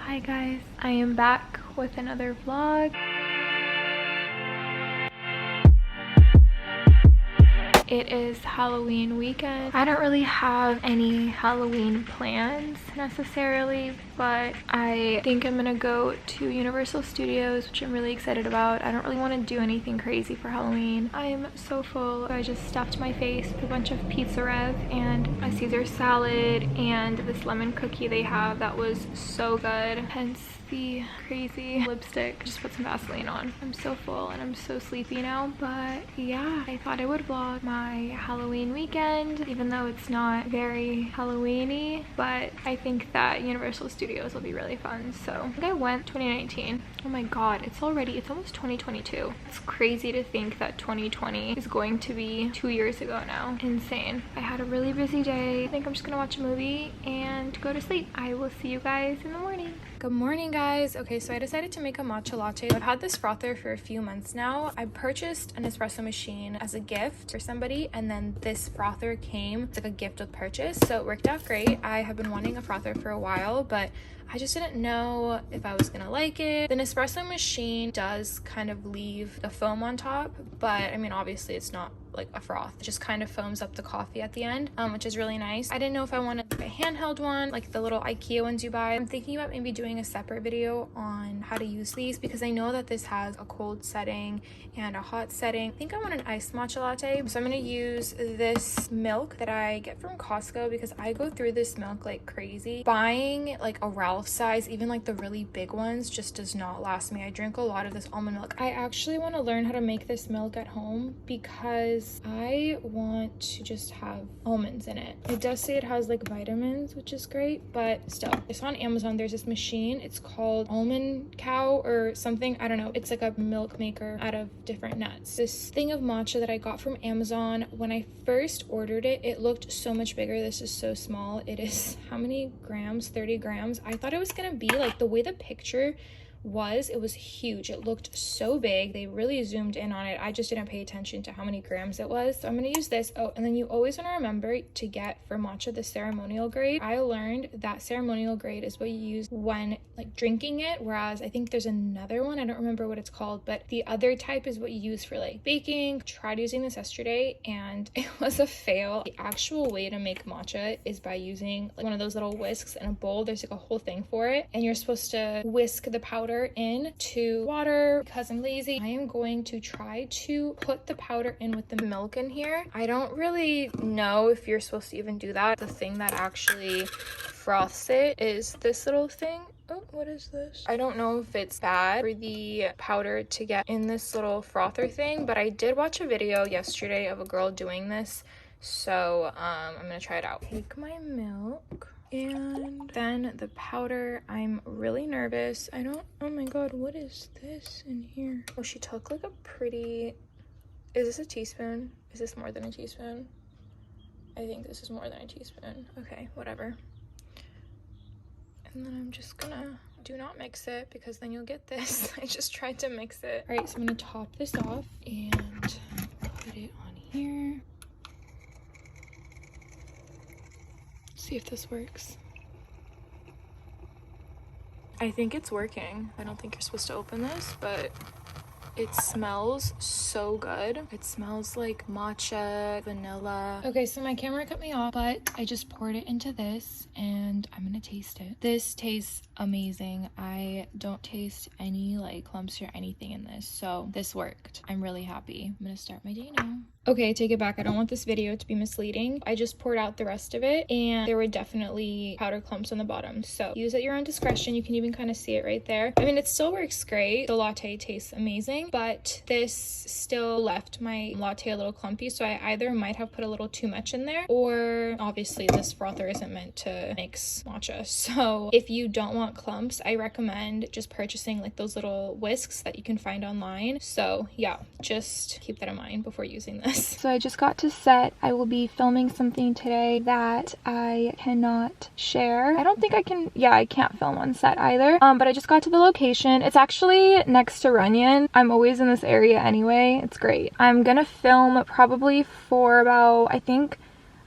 Hi guys, I am back with another vlog. It is Halloween weekend. I don't really have any Halloween plans necessarily, but I think I'm gonna go to Universal Studios, which I'm really excited about. I don't really want to do anything crazy for Halloween. I am so full. I just stuffed my face with a bunch of pizza rev and a Caesar salad and this lemon cookie they have that was so good. Hence the crazy lipstick. Just put some Vaseline on. I'm so full and I'm so sleepy now, but yeah, I thought I would vlog my Halloween weekend, even though it's not very Halloween-y, but I think that Universal Studios will be really fun. So I think I went 2019. Oh my god, it's almost 2022. It's crazy to think that 2020 is going to be 2 years ago now. Insane. I had a really busy day. I think I'm just gonna watch a movie and go to sleep. I will see you guys in the morning. Good morning, guys. Okay, so I decided to make a matcha latte. I've had this frother for a few months now. I purchased an espresso machine as a gift for somebody, and then this frother came. It's like a gift with purchase, so it worked out great. I have been wanting a frother for a while, but I just didn't know if I was gonna like it. The Nespresso machine does kind of leave the foam on top, but I mean, obviously it's not like a froth. It just kind of foams up the coffee at the end, which is really nice. I didn't know if I wanted a handheld one, like the little IKEA ones you buy. I'm thinking about maybe doing a separate video on how to use these because I know that this has a cold setting and a hot setting. I think I want an iced matcha latte, so I'm gonna use this milk that I get from Costco because I go through this milk like crazy. Buying like a Ralph size, even like the really big ones, just does not last me. I drink a lot of this almond milk. I actually want to learn how to make this milk at home because I want to just have almonds in it. It does say it has like vitamins, which is great, but still. I saw on Amazon there's this machine. It's called Almond Cow or something. I don't know. It's like a milk maker out of different nuts. This thing of matcha that I got from Amazon, when I first ordered it, it looked so much bigger. This is so small. It is how many grams? 30 grams. I thought it was gonna be like the way the picture was, it was huge. It looked so big. They really zoomed in on it. I just didn't pay attention to how many grams it was. So I'm going to use this. Oh, and then you always want to remember to get for matcha the ceremonial grade. I learned that ceremonial grade is what you use when like drinking it, whereas I think there's another one, I don't remember what it's called, but the other type is what you use for like baking. Tried using this yesterday and it was a fail. The actual way to make matcha is by using like one of those little whisks in a bowl. There's like a whole thing for it, and you're supposed to whisk the powder into water. Because I'm lazy, I am going to try to put the powder in with the milk in here. I don't really know if you're supposed to even do that. The thing that actually froths it is this little thing. Oh, what is this? I don't know if it's bad for the powder to get in this little frother thing, but I did watch a video yesterday of a girl doing this, so I'm gonna try it out. Take my milk and then the powder. I'm really nervous. Oh my god, what is this in here? Oh, she took like a pretty, is this a teaspoon? Is this more than a teaspoon? I think this is more than a teaspoon. Okay, whatever. And then I'm just gonna, do not mix it because then you'll get this. I just tried to mix it. All right, so I'm gonna top this off and put it on here. See if this works. I think it's working. I don't think you're supposed to open this, but it smells so good. It smells like matcha, vanilla. Okay, so my camera cut me off, but I just poured it into this and I'm gonna taste it. This tastes amazing. I don't taste any like clumps or anything in this, so this worked. I'm really happy. I'm gonna start my day now. Okay, take it back. I don't want this video to be misleading. I just poured out the rest of it and there were definitely powder clumps on the bottom. So use at your own discretion. You can even kind of see it right there. I mean, it still works great. The latte tastes amazing, but this still left my latte a little clumpy. So I either might have put a little too much in there, or obviously this frother isn't meant to mix matcha. So if you don't want clumps, I recommend just purchasing like those little whisks that you can find online. So yeah, just keep that in mind before using this. So I just got to set. I will be filming something today that I cannot share. I don't think I can, yeah, I can't film on set either. But I just got to the location. It's actually next to Runyon. I'm always in this area anyway. It's great. I'm gonna film probably for about, I think,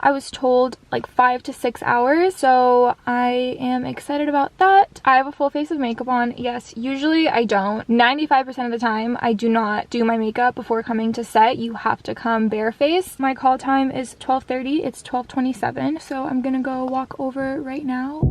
I was told like 5 to 6 hours, so I am excited about that. I have a full face of makeup on. Yes, usually I don't. 95% of the time I do not do my makeup before coming to set. You have to come barefaced. My call time is 12:30. It's 12:27, so I'm gonna go walk over right now.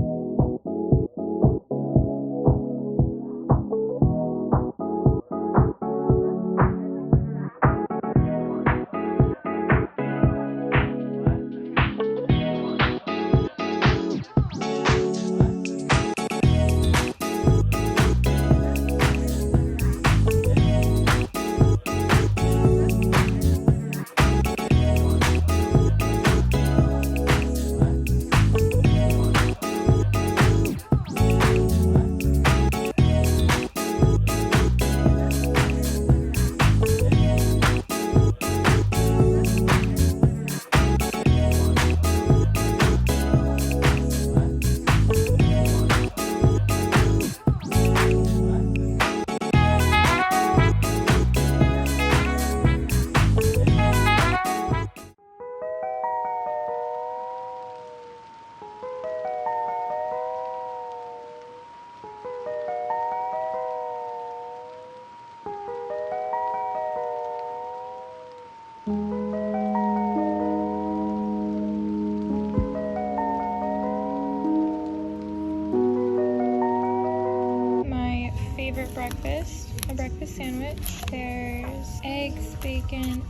Breakfast, a breakfast sandwich. There's eggs, bacon,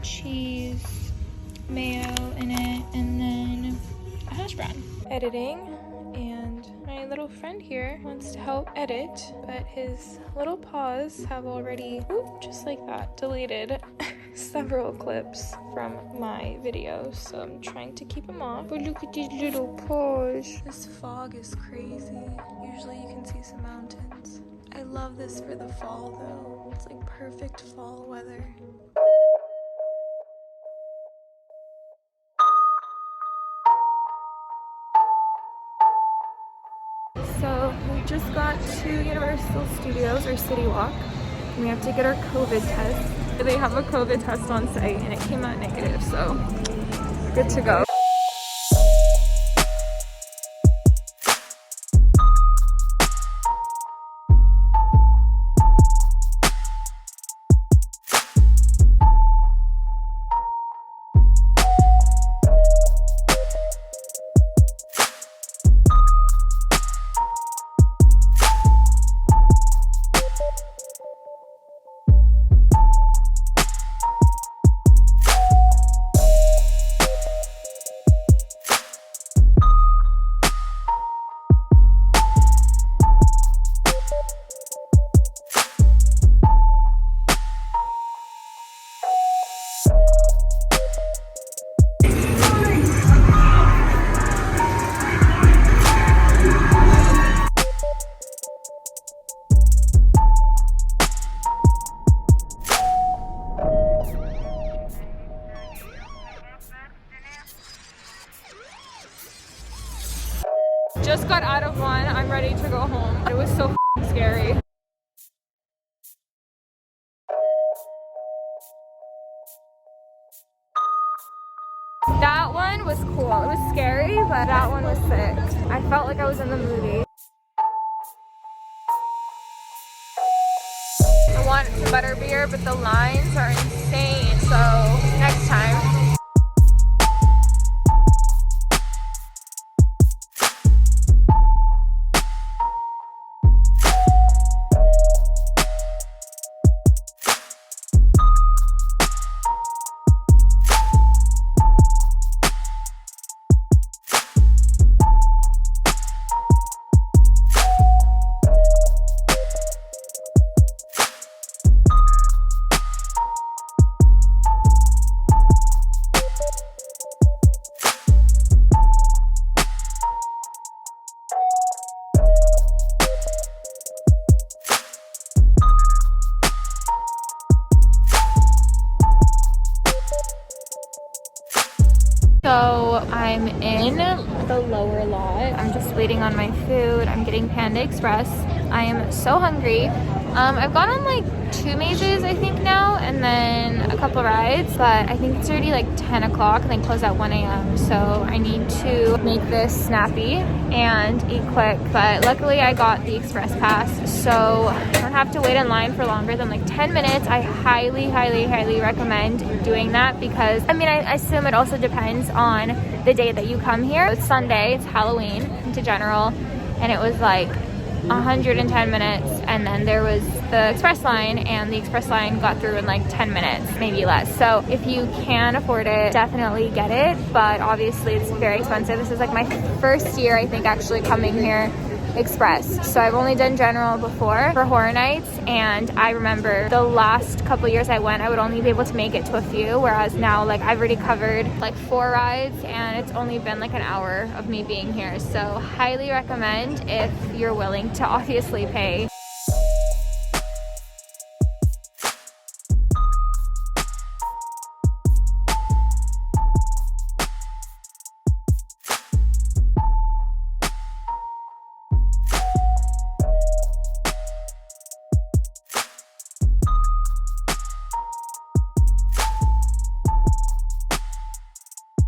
cheese, mayo in it, and then a hash brown. Editing, and my little friend here wants to help edit, but his little paws have already, just like that, deleted several clips from my videos, so I'm trying to keep them off. But look at these little paws. This fog is crazy. Usually you can see some mountains. I love this for the fall though. It's like perfect fall weather. So we just got to Universal Studios, or City Walk, and we have to get our COVID test. They have a COVID test on site and it came out negative, so good to go. Just got out of one. I'm ready to go home. It was so scary. That one was cool. It was scary, but that one was sick. I felt like I was in the movie. I want some butterbeer, but the lines are insane, so next time. So I'm in the lower lot. I'm just waiting on my food. I'm getting Panda Express. I am so hungry. I've gone on like 2 mazes I think now, and then a couple rides, but I think it's already like 10 o'clock and they close at 1 a.m. so I need to make this snappy and eat quick. But luckily I got the express pass, so I don't have to wait in line for longer than like 10 minutes. I highly recommend doing that, because I mean, I assume it also depends on the day that you come here. It's Sunday, it's Halloween into general, and it was like 110 minutes, and then there was the express line, and the express line got through in like 10 minutes, maybe less. So if you can afford it, definitely get it, but obviously it's very expensive. This is like my first year, I think, actually coming here express. So I've only done general before for horror nights, and I remember the last couple years I went, I would only be able to make it to a few, whereas now like I've already covered like 4 rides, and it's only been like an hour of me being here. So highly recommend if you're willing to obviously pay.